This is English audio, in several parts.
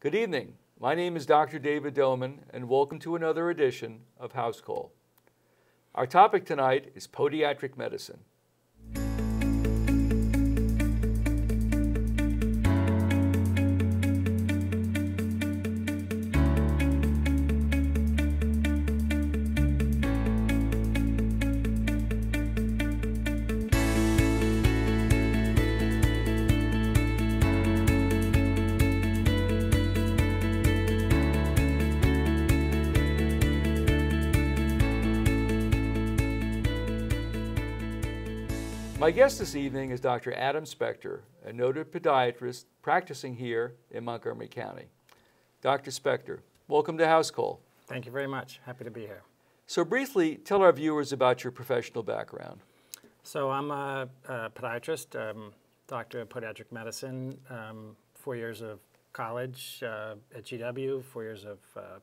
Good evening. My name is Dr. David Doman, and welcome to another edition of Housecall. Our topic tonight is podiatric medicine. My guest this evening is Dr. Adam Spector, a noted podiatrist practicing here in Montgomery County. Dr. Spector, welcome to Housecall. Thank you very much. Happy to be here. So briefly, tell our viewers about your professional background. So I'm a podiatrist, doctor of podiatric medicine, 4 years of college at GW, 4 years of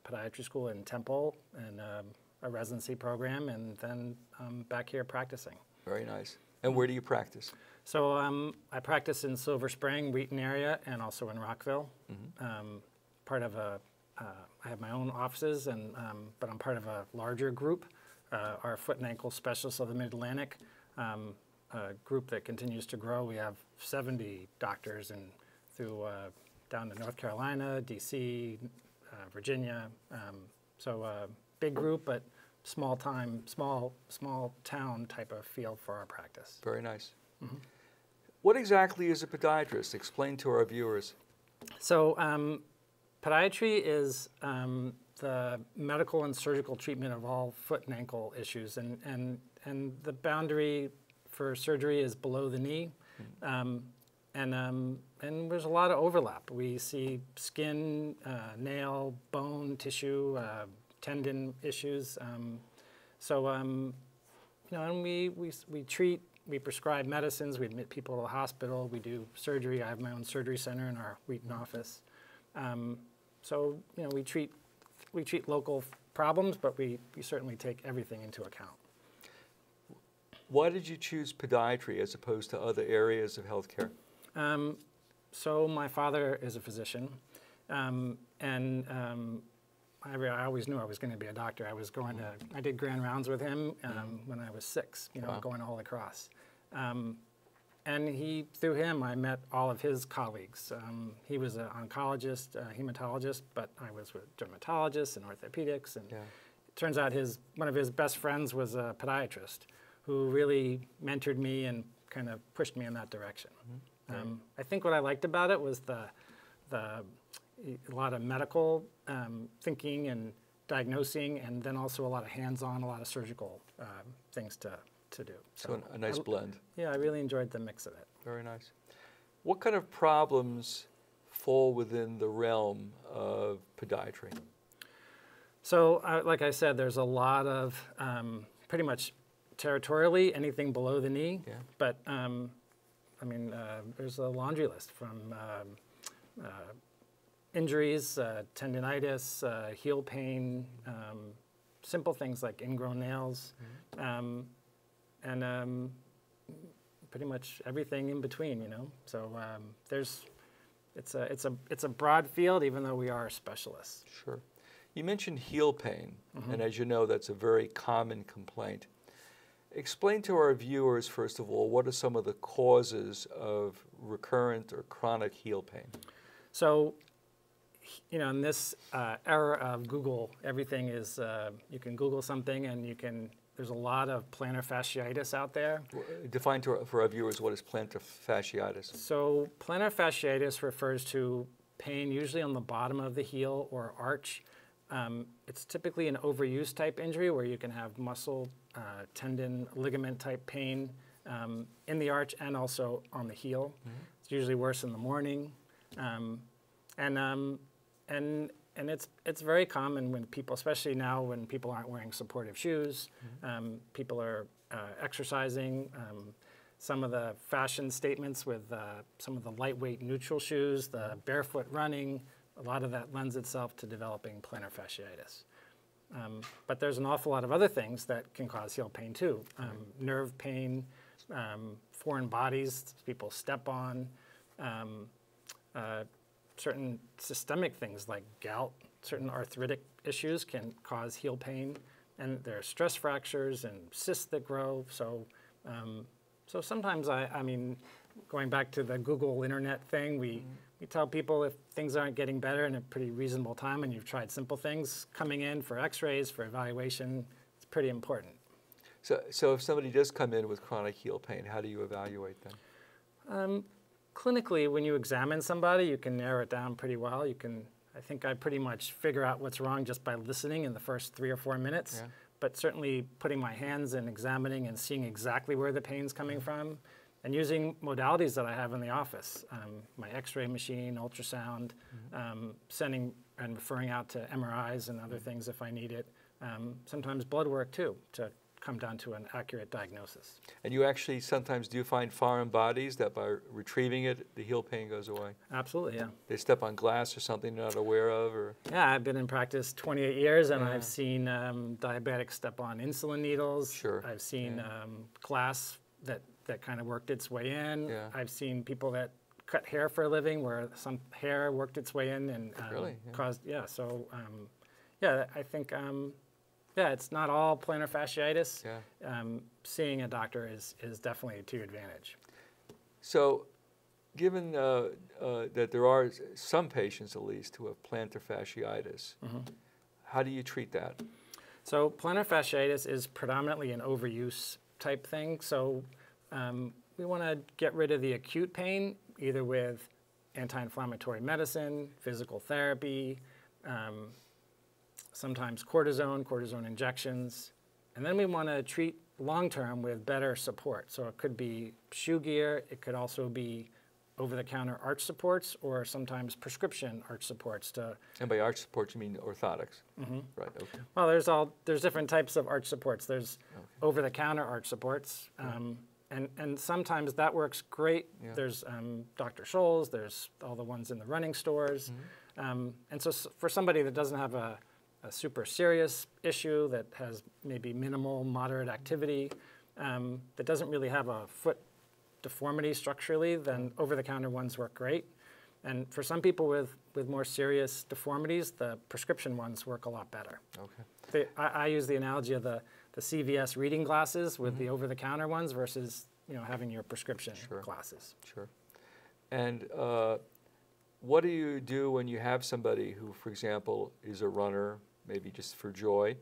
podiatry school in Temple, and a residency program, and then I'm back here practicing. Very nice. And where do you practice? So I practice in Silver Spring, Wheaton area, and also in Rockville. Part of I have my own offices, but I'm part of a larger group, our foot and ankle specialists of the Mid-Atlantic, a group that continues to grow. We have 70 doctors down to North Carolina, DC, Virginia. So a big group, but small town type of feel for our practice. Very nice. What exactly is a podiatrist? Explain to our viewers. So podiatry is the medical and surgical treatment of all foot and ankle issues, and the boundary for surgery is below the knee, and there's a lot of overlap. We see skin, nail, bone, tissue, tendon issues. And we treat, we prescribe medicines, we admit people to the hospital, we do surgery. I have my own surgery center in our Wheaton office. We treat local problems, but we certainly take everything into account. Why did you choose podiatry as opposed to other areas of healthcare? So my father is a physician, I always knew I was going to be a doctor. I did grand rounds with him when I was 6, Wow. going all across. And through him, I met all of his colleagues. He was an oncologist, hematologist, but I was with dermatologists and orthopedics. And it turns out one of his best friends was a podiatrist who really mentored me and kind of pushed me in that direction. I think what I liked about it was a lot of medical thinking and diagnosing, and then also a lot of hands-on, a lot of surgical things to do. So a nice blend. Yeah, I really enjoyed the mix of it. Very nice. What kind of problems fall within the realm of podiatry? So, like I said, there's a lot of, pretty much territorially, anything below the knee. Yeah. But, there's a laundry list from injuries, tendinitis, heel pain, simple things like ingrown nails, and pretty much everything in between, So it's a broad field, even though we are specialists. Sure. You mentioned heel pain, and as you know, that's a very common complaint. Explain to our viewers, first of all, what are some of the causes of recurrent or chronic heel pain? So, in this era of Google, everything is, you can Google something and there's a lot of plantar fasciitis out there. Define for our viewers what is plantar fasciitis. So plantar fasciitis refers to pain usually on the bottom of the heel or arch. It's typically an overuse type injury where you can have muscle, tendon, ligament type pain in the arch and also on the heel. It's usually worse in the morning. And it's very common when people, especially now when people aren't wearing supportive shoes, people are exercising. Some of the fashion statements with some of the lightweight neutral shoes, the barefoot running, a lot of that lends itself to developing plantar fasciitis. But there's an awful lot of other things that can cause heel pain too. Nerve pain, foreign bodies people step on, certain systemic things like gout, certain arthritic issues can cause heel pain, and there are stress fractures and cysts that grow. So, so sometimes I mean, going back to the Google Internet thing, we tell people if things aren't getting better in a pretty reasonable time and you've tried simple things, coming in for x-rays, for evaluation, it's pretty important. So if somebody does come in with chronic heel pain, how do you evaluate them? Clinically, when you examine somebody, you can narrow it down pretty well. I think I pretty much figure out what's wrong just by listening in the first 3 or 4 minutes. Yeah. But certainly putting my hands and examining and seeing exactly where the pain's coming from, and using modalities that I have in the office, my x-ray machine, ultrasound, sending and referring out to MRIs and other things if I need it. Sometimes blood work too, to come down to an accurate diagnosis. And you actually sometimes do find foreign bodies that by retrieving it, the heel pain goes away? Absolutely, yeah. They step on glass or something they're not aware of? Or? Yeah, I've been in practice 28 years, and I've seen diabetics step on insulin needles. Sure. I've seen glass that kind of worked its way in. Yeah. I've seen people that cut hair for a living where some hair worked its way in and Really? caused, so yeah, I think, yeah, it's not all plantar fasciitis. Yeah. Seeing a doctor is definitely to your advantage. So given that there are some patients at least who have plantar fasciitis, how do you treat that? So plantar fasciitis is predominantly an overuse type thing. So we want to get rid of the acute pain, either with anti-inflammatory medicine, physical therapy, sometimes cortisone injections. And then we want to treat long-term with better support. So it could be shoe gear, it could also be over-the-counter arch supports, or sometimes prescription arch supports. And by arch supports, you mean orthotics? Right, okay. Well, there's different types of arch supports. There's over-the-counter arch supports, and sometimes that works great. Yeah. There's Dr. Scholl's, there's all the ones in the running stores. And so for somebody that doesn't have a super serious issue, that has maybe minimal, moderate activity, that doesn't really have a foot deformity structurally, then over-the-counter ones work great. And for some people with more serious deformities, the prescription ones work a lot better. Okay. I use the analogy of the CVS reading glasses with the over-the-counter ones versus having your prescription glasses. Sure. And what do you do when you have somebody who, for example, is a runner, maybe just for joy,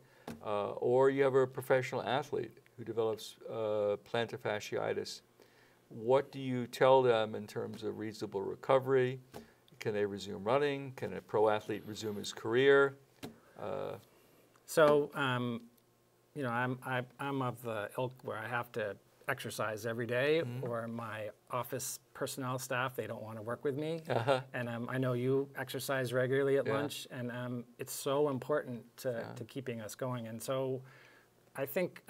or you have a professional athlete who develops plantar fasciitis? What do you tell them in terms of reasonable recovery? Can they resume running? Can a pro athlete resume his career? So, I'm of the ilk where I have to exercise every day, or my office personnel staff, they don't want to work with me. And I know you exercise regularly at lunch, and it's so important to keeping us going. And so I think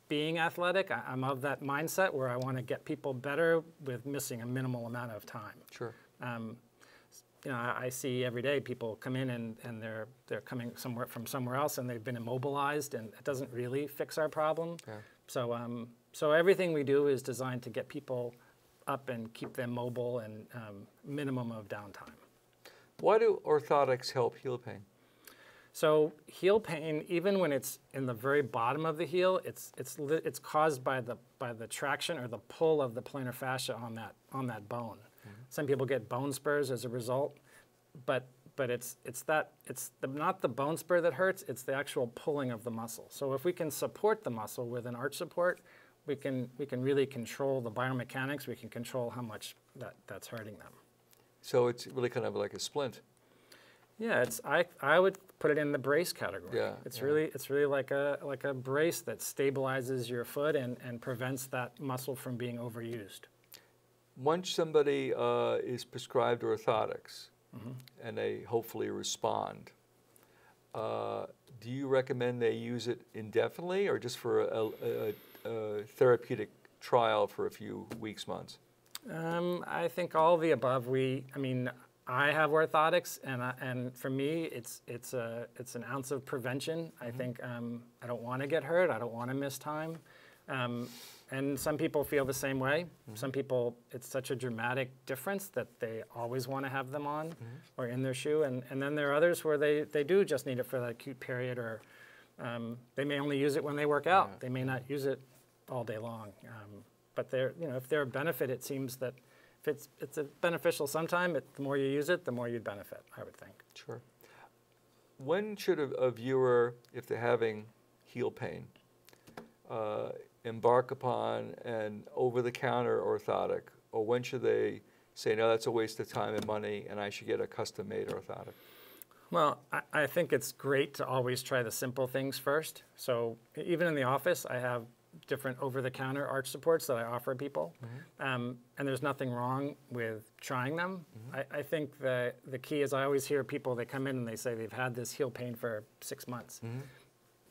being athletic, I'm of that mindset where I want to get people better with missing a minimal amount of time. Sure. I see every day people come in and they're coming from somewhere else, and they've been immobilized, and it doesn't really fix our problem. Yeah. So everything we do is designed to get people up and keep them mobile and minimum of downtime. Why do orthotics help heel pain? So heel pain, even when it's in the very bottom of the heel, it's caused by the traction or the pull of the plantar fascia on that bone. Some people get bone spurs as a result, but it's not the bone spur that hurts, it's the actual pulling of the muscle. So if we can support the muscle with an arch support, we can really control the biomechanics, we can control how much that's hurting them. So it's really kind of like a splint. Yeah, I would put it in the brace category. Yeah, it's really like a brace that stabilizes your foot and prevents that muscle from being overused. Once somebody is prescribed orthotics and they hopefully respond, do you recommend they use it indefinitely or just for a therapeutic trial for a few weeks, months? I think all of the above. I have orthotics, and for me, it's an ounce of prevention. I think I don't want to get hurt. I don't want to miss time, and And some people feel the same way. Some people, it's such a dramatic difference that they always want to have them on or in their shoe. And then there are others where they do just need it for that acute period, or they may only use it when they work out. They may not use it all day long. But if they're a benefit, it seems that if it's a beneficial sometime, the more you use it, the more you'd benefit, I would think. Sure. When should a viewer, if they're having heel pain, embark upon an over-the-counter orthotic, or when should they say, no, that's a waste of time and money, and I should get a custom-made orthotic? Well, I think it's great to always try the simple things first. So even in the office, I have different over-the-counter arch supports that I offer people, and there's nothing wrong with trying them. I think the key is, I always hear people, they come in and they say they've had this heel pain for 6 months.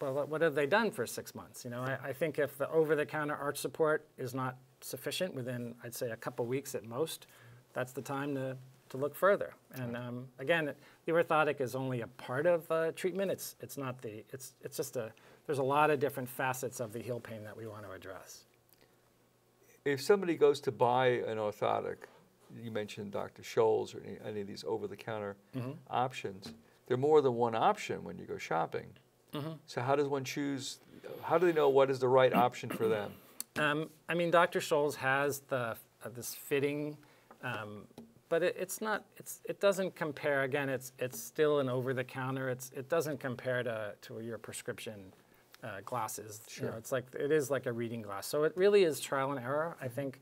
Well, what have they done for 6 months? I think if the over-the-counter arch support is not sufficient within, I'd say, a couple weeks at most, that's the time to look further. And again, the orthotic is only a part of treatment. It's not it's just there's a lot of different facets of the heel pain that we want to address. If somebody goes to buy an orthotic, you mentioned Dr. Scholl's or any of these over-the-counter options, there are more than one option when you go shopping. So how does one choose? How do they know what is the right option for them? I mean, Dr. Scholl's has this fitting, but it doesn't compare. Again, it's still an over-the-counter. It doesn't compare to your prescription glasses. Sure. It is like a reading glass. So it really is trial and error. I think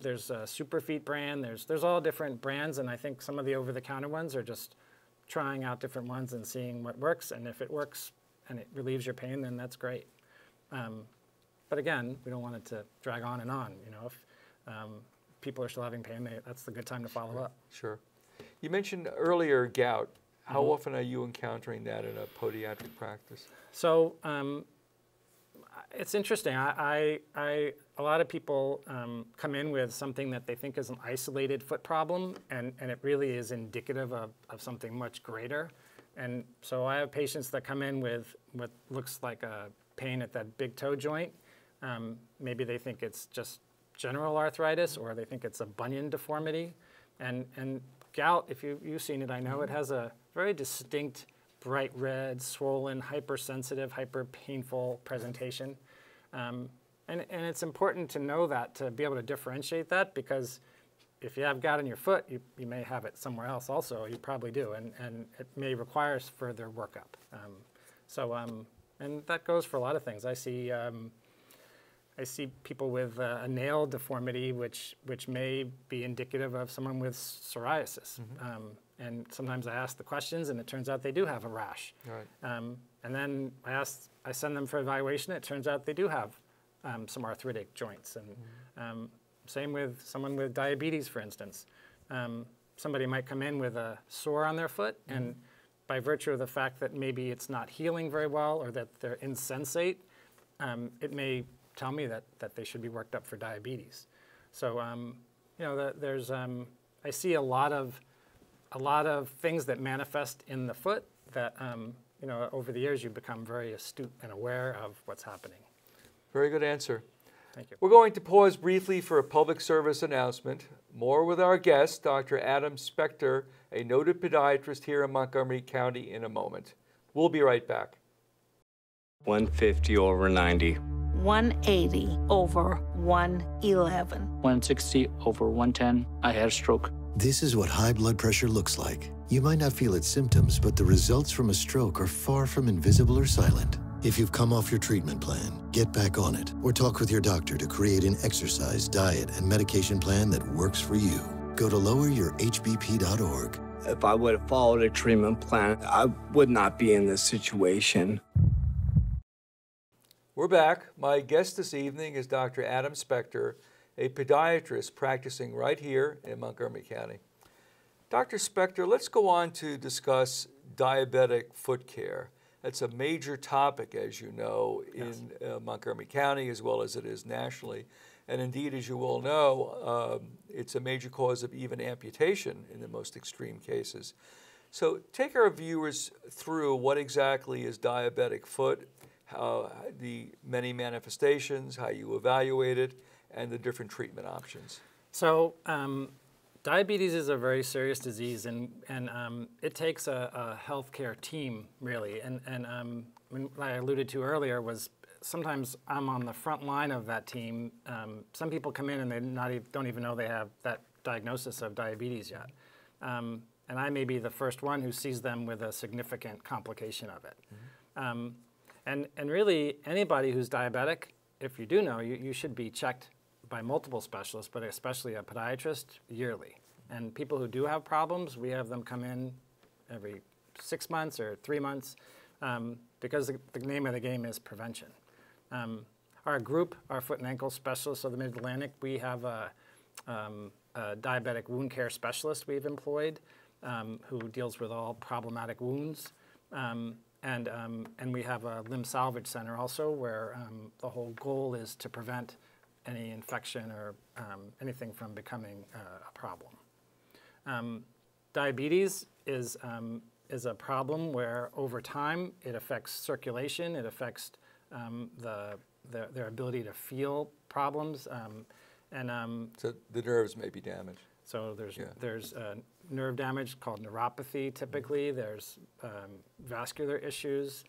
there's a Superfeet brand. There's all different brands, and I think some of the over-the-counter ones are just trying out different ones and seeing what works. And if it works and it relieves your pain, then that's great. But again, we don't want it to drag on and on. If people are still having pain, that's the good time to follow up. Sure. You mentioned earlier gout. How often are you encountering that in a podiatric practice? So it's interesting. A lot of people come in with something that they think is an isolated foot problem, and it really is indicative of something much greater. And so I have patients that come in with what looks like a pain at that big toe joint. Maybe they think it's just general arthritis, or they think it's a bunion deformity. And gout, if you've seen it, I know it has a very distinct bright red, swollen, hypersensitive, hyper-painful presentation. And it's important to know that, to be able to differentiate that, because if you have gout in your foot, you may have it somewhere else also. You probably do, and it may require further workup. And that goes for a lot of things. I see people with a nail deformity, which may be indicative of someone with psoriasis. And sometimes I ask the questions, and it turns out they do have a rash. Right. And then I send them for evaluation. It turns out they do have some arthritic joints. And same with someone with diabetes, for instance. Somebody might come in with a sore on their foot, and by virtue of the fact that maybe it's not healing very well, or that they're insensate, it may tell me that they should be worked up for diabetes. So there's I see a lot of things that manifest in the foot that over the years you become very astute and aware of what's happening. Very good answer. Thank you. We're going to pause briefly for a public service announcement. More with our guest, Dr. Adam Spector, a noted podiatrist here in Montgomery County, in a moment. We'll be right back. 150 over 90. 180 over 111. 160 over 110. I had a stroke. This is what high blood pressure looks like. You might not feel its symptoms, but the results from a stroke are far from invisible or silent. If you've come off your treatment plan, get back on it, or talk with your doctor to create an exercise, diet, and medication plan that works for you. Go to loweryourhbp.org. If I would have followed a treatment plan, I would not be in this situation. We're back. My guest this evening is Dr. Adam Spector, a podiatrist practicing right here in Montgomery County. Dr. Spector, let's go on to discuss diabetic foot care. That's a major topic, as you know, in Montgomery County, as well as it is nationally. And indeed, as you all know, it's a major cause of even amputation in the most extreme cases. So take our viewers through what exactly is diabetic foot, how the many manifestations, how you evaluate it, and the different treatment options. So diabetes is a very serious disease, and it takes a healthcare team, really. And what I alluded to earlier was sometimes I'm on the front line of that team. Some people come in and they don't even know they have that diagnosis of diabetes yet. And I may be the first one who sees them with a significant complication of it. And really, anybody who's diabetic, if you do know, you should be checked by multiple specialists, but especially a podiatrist, yearly. And people who do have problems, we have them come in every 6 months or 3 months, because the name of the game is prevention. Our group, our foot and ankle specialists of the Mid-Atlantic, we have a diabetic wound care specialist we've employed, who deals with all problematic wounds. And we have a limb salvage center also, where the whole goal is to prevent any infection or anything from becoming a problem. Diabetes is a problem where over time it affects circulation, it affects their ability to feel problems. So the nerves may be damaged. So there's nerve damage called neuropathy typically. There's vascular issues.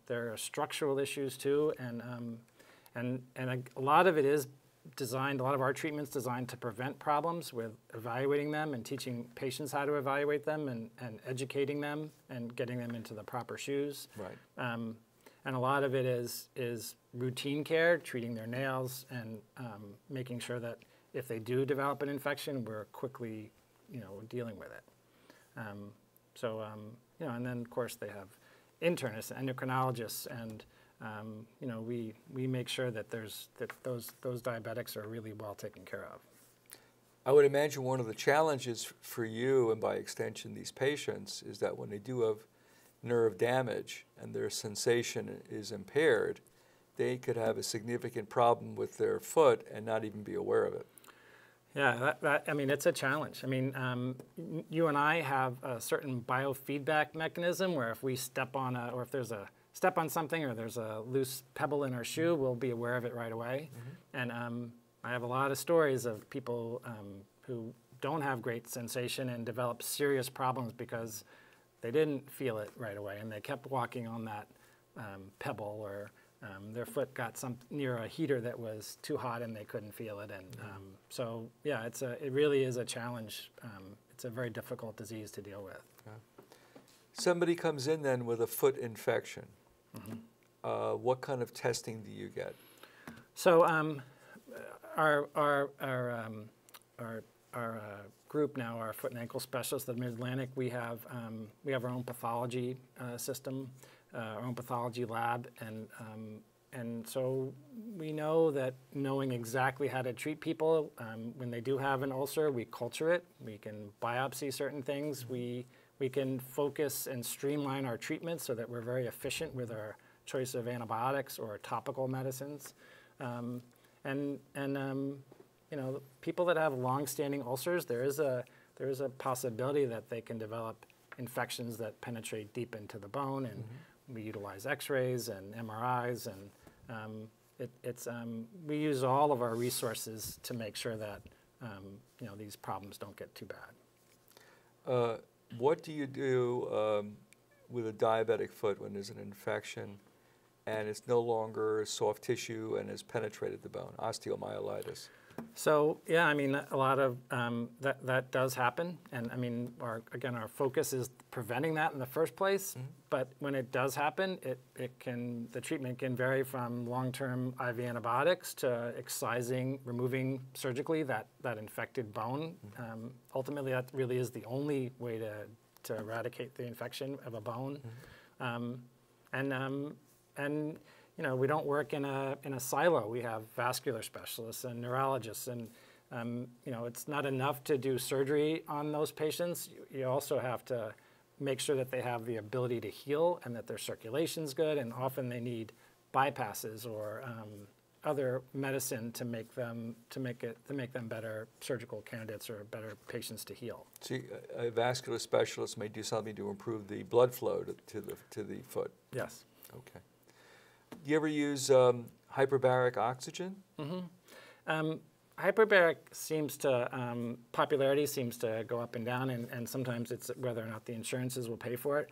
There are structural issues too, and a lot of it is designed. A lot of our treatments designed to prevent problems with evaluating them and teaching patients how to evaluate them and educating them and getting them into the proper shoes. Right. And a lot of it is routine care, treating their nails and making sure that if they do develop an infection, we're quickly, dealing with it. And then of course they have internists, endocrinologists, and we make sure that those diabetics are really well taken care of. I would imagine one of the challenges for you, and by extension these patients, is that when they do have nerve damage and their sensation is impaired, they could have a significant problem with their foot and not even be aware of it. Yeah, it's a challenge. You and I have a certain biofeedback mechanism where if we step on or if there's a step on something or there's a loose pebble in our shoe, we'll be aware of it right away. And I have a lot of stories of people who don't have great sensation and develop serious problems because they didn't feel it right away and they kept walking on that pebble, or their foot got near a heater that was too hot and they couldn't feel it. And so yeah, it really is a challenge. It's a very difficult disease to deal with. Yeah. Somebody comes in then with a foot infection. What kind of testing do you get? So our group now, our foot and ankle specialists at Mid-Atlantic, we have our own pathology system, our own pathology lab, and so we know that knowing exactly how to treat people when they do have an ulcer, we culture it. We can biopsy certain things. We can focus and streamline our treatments so that we're very efficient with our choice of antibiotics or topical medicines. People that have long-standing ulcers, there is a possibility that they can develop infections that penetrate deep into the bone, and we utilize X-rays and MRIs, and we use all of our resources to make sure that these problems don't get too bad. What do you do with a diabetic foot when there's an infection and it's no longer soft tissue and has penetrated the bone, osteomyelitis? So yeah, a lot of that does happen, and our focus is preventing that in the first place. But when it does happen, the treatment can vary from long-term IV antibiotics to excising, removing surgically that infected bone. Ultimately, that really is the only way to eradicate the infection of a bone. We don't work in a silo. We have vascular specialists and neurologists, and it's not enough to do surgery on those patients. You also have to make sure that they have the ability to heal and that their circulation's good, and often they need bypasses or other medicine to make them better surgical candidates or better patients to heal. So a vascular specialist may do something to improve the blood flow to the foot. Yes. Okay. you ever use hyperbaric oxygen? Hyperbaric seems to, popularity seems to go up and down, and sometimes it's whether or not the insurances will pay for it.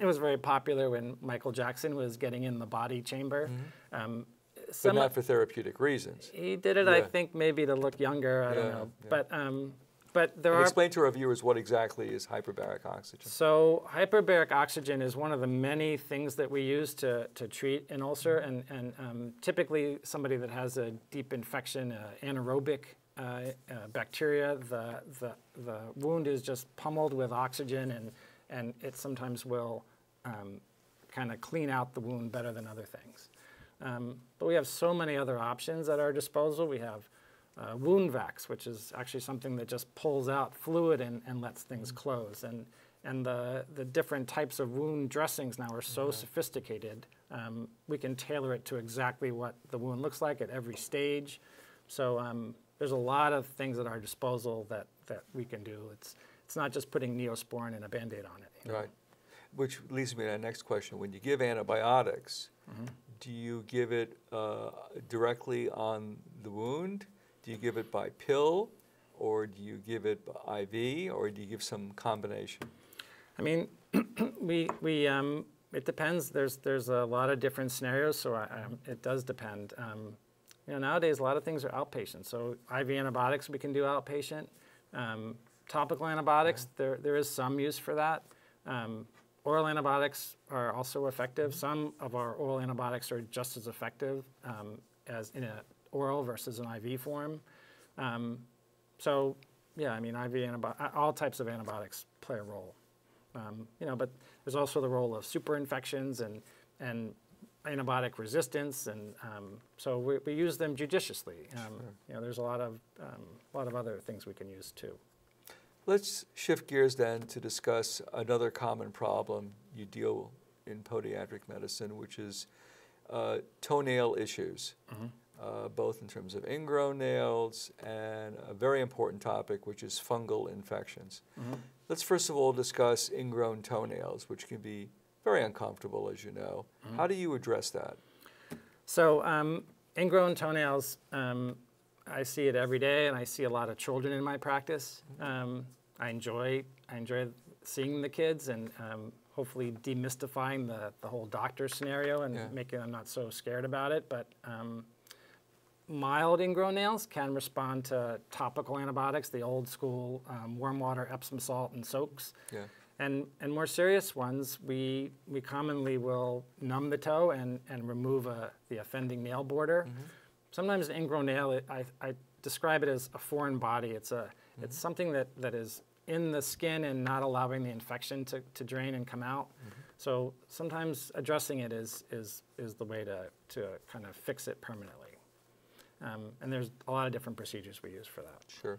It was very popular when Michael Jackson was getting in the body chamber. But not for therapeutic reasons. He did it, I think, maybe to look younger, I don't know. Yeah. But there are... Explain to our viewers what exactly is hyperbaric oxygen. So hyperbaric oxygen is one of the many things that we use to treat an ulcer, and typically somebody that has a deep infection, anaerobic bacteria, the wound is just pummeled with oxygen, and it sometimes will kind of clean out the wound better than other things. But we have so many other options at our disposal. We have wound vacs, which is actually something that just pulls out fluid and lets things close. And the different types of wound dressings now are so sophisticated. We can tailor it to exactly what the wound looks like at every stage. So there's a lot of things at our disposal that we can do. It's not just putting Neosporin and a Band-Aid on it. You know? Right. Which leads me to our next question. When you give antibiotics, do you give it directly on the wound? Do you give it by pill, or do you give it by IV, or do you give some combination? I mean, it depends. There's a lot of different scenarios, so it does depend. You know, nowadays a lot of things are outpatient. So IV antibiotics we can do outpatient. Topical antibiotics, there is some use for that. Oral antibiotics are also effective. Some of our oral antibiotics are just as effective as in an oral versus an IV form. So, yeah, I mean, all types of antibiotics play a role. You know, but there's also the role of superinfections and antibiotic resistance, and so we use them judiciously. You know, there's a lot of other things we can use too. Let's shift gears then to discuss another common problem you deal in podiatric medicine, which is toenail issues, both in terms of ingrown nails and a very important topic, which is fungal infections. Let's first of all discuss ingrown toenails, which can be very uncomfortable, as you know. How do you address that? So ingrown toenails, I see it every day, and I see a lot of children in my practice. I enjoy seeing the kids and hopefully demystifying the whole doctor scenario and making them not so scared about it. But mild ingrown nails can respond to topical antibiotics, the old school warm water, Epsom salt, and soaks. And more serious ones, we commonly will numb the toe and remove the offending nail border. Sometimes an ingrown nail, I describe it as a foreign body. It's something that is in the skin and not allowing the infection to drain and come out. So sometimes addressing it is the way to kind of fix it permanently. And there's a lot of different procedures we use for that. Sure.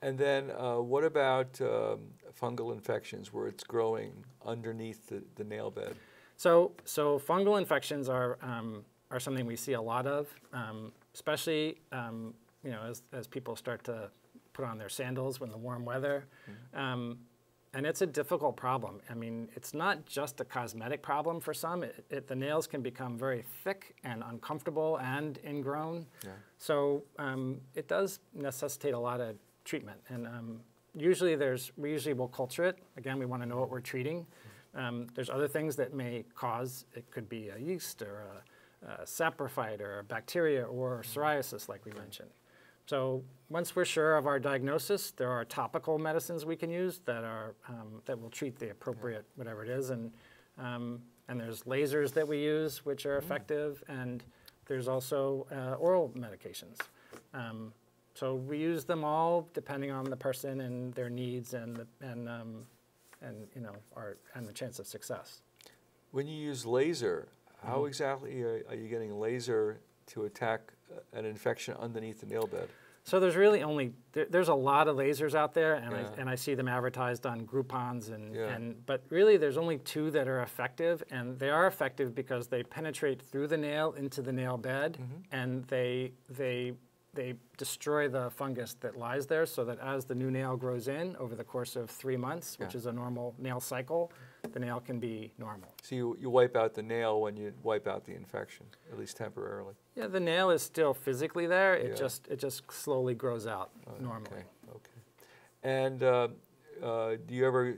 And then what about fungal infections where it's growing underneath the nail bed? So fungal infections are something we see a lot of, especially you know, as people start to put on their sandals when the warm weather. And it's a difficult problem. I mean, it's not just a cosmetic problem for some. The nails can become very thick and uncomfortable and ingrown. So it does necessitate a lot of treatment. And usually we usually will culture it. Again, we want to know what we're treating. There's other things that may cause, it could be a yeast or a saprophyte or a bacteria or psoriasis like we mentioned. So once we're sure of our diagnosis, there are topical medicines we can use that will treat the appropriate whatever it is, and there's lasers that we use which are effective, and there's also oral medications. So we use them all depending on the person and their needs and you know and the chance of success. When you use laser, how exactly are you getting laser to attack an infection underneath the nail bed? So there's really there's a lot of lasers out there, and I see them advertised on Groupons, but really there's only two that are effective, and they are effective because they penetrate through the nail into the nail bed, and they destroy the fungus that lies there, so that as the new nail grows in over the course of 3 months, which is a normal nail cycle, the nail can be normal. So you wipe out the nail when you wipe out the infection, at least temporarily. Yeah, the nail is still physically there. It Yeah. just slowly grows out normally. Okay. And do you ever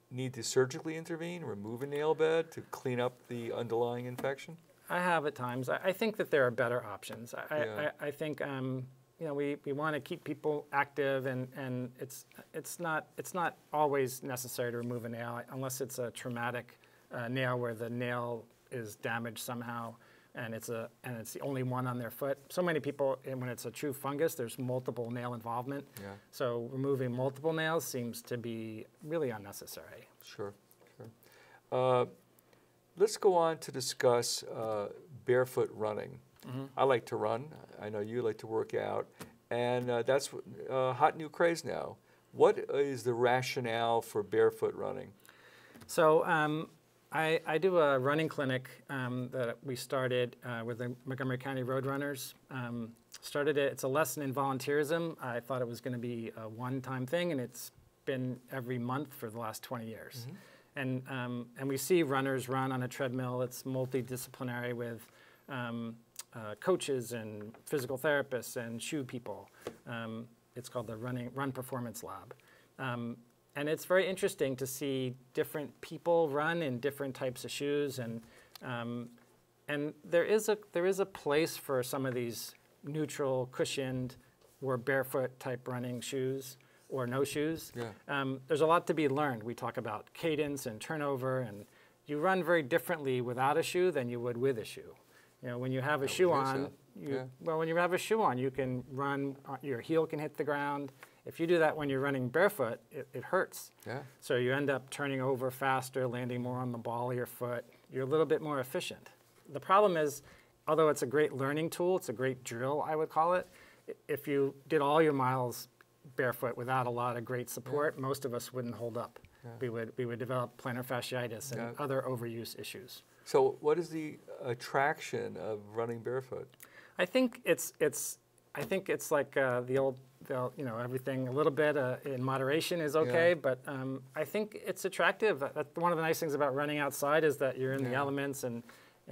need to surgically intervene, remove a nail bed to clean up the underlying infection? I have at times. I think that there are better options. I think you know, we want to keep people active, and it's not always necessary to remove a nail unless it's a traumatic nail where the nail is damaged somehow, and it's the only one on their foot. So many people, and when it's a true fungus, there's multiple nail involvement. Yeah. So removing multiple nails seems to be really unnecessary. Sure. Let's go on to discuss barefoot running. I like to run. I know you like to work out, and that's a hot new craze now. What is the rationale for barefoot running? So I do a running clinic that we started with the Montgomery County Roadrunners. Started it. It's a lesson in volunteerism. I thought it was going to be a one-time thing, and it's been every month for the last 20 years. And we see runners run on a treadmill. It's multidisciplinary with coaches and physical therapists and shoe people. It's called the Run Performance Lab. And it's very interesting to see different people run in different types of shoes, and there is a place for some of these neutral, cushioned, or barefoot type running shoes, or no shoes. Yeah. There's a lot to be learned. We talk about cadence and turnover, and you run very differently without a shoe than you would with a shoe. You know, when you have a shoe on, when you have a shoe on, you can run, your heel can hit the ground. If you do that when you're running barefoot, it hurts. Yeah. So you end up turning over faster, landing more on the ball of your foot. You're a little bit more efficient. The problem is, although it's a great learning tool, it's a great drill, I would call it, if you did all your miles barefoot without a lot of great support, most of us wouldn't hold up. We would develop plantar fasciitis and other overuse issues. So what is the attraction of running barefoot? I think it's like the old, you know, everything a little bit in moderation is okay, but I think it's attractive. One of the nice things about running outside is that you're in the elements and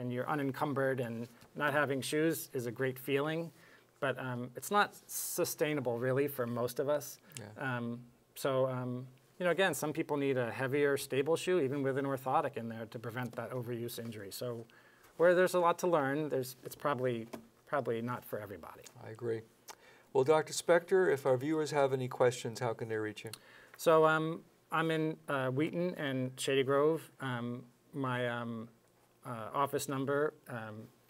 you're unencumbered, and not having shoes is a great feeling, but it's not sustainable really for most of us. You know, again, some people need a heavier, stable shoe, even with an orthotic in there, to prevent that overuse injury. So where there's a lot to learn, it's probably not for everybody. I agree. Well, Dr. Spector, if our viewers have any questions, how can they reach you? So I'm in Wheaton and Shady Grove. My office number, do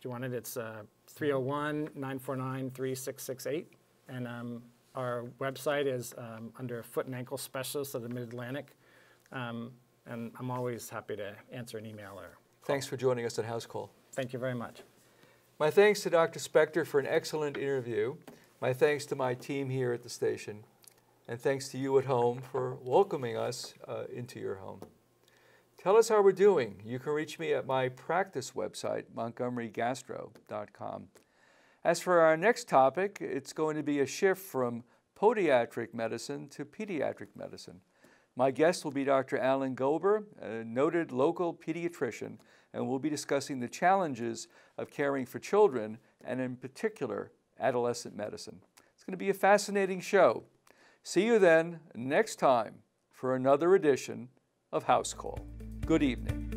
you want it? It's 301-949-3668. And our website is under Foot and Ankle Specialist of the Mid-Atlantic. And I'm always happy to answer an email or call. Thanks for joining us at Housecall. Thank you very much. My thanks to Dr. Spector for an excellent interview. My thanks to my team here at the station. And thanks to you at home for welcoming us into your home. Tell us how we're doing. You can reach me at my practice website, montgomerygastro.com. As for our next topic, it's going to be a shift from podiatric medicine to pediatric medicine. My guest will be Dr. Alan Gober, a noted local pediatrician, and we'll be discussing the challenges of caring for children, and in particular, adolescent medicine. It's going to be a fascinating show. See you then next time for another edition of Housecall. Good evening.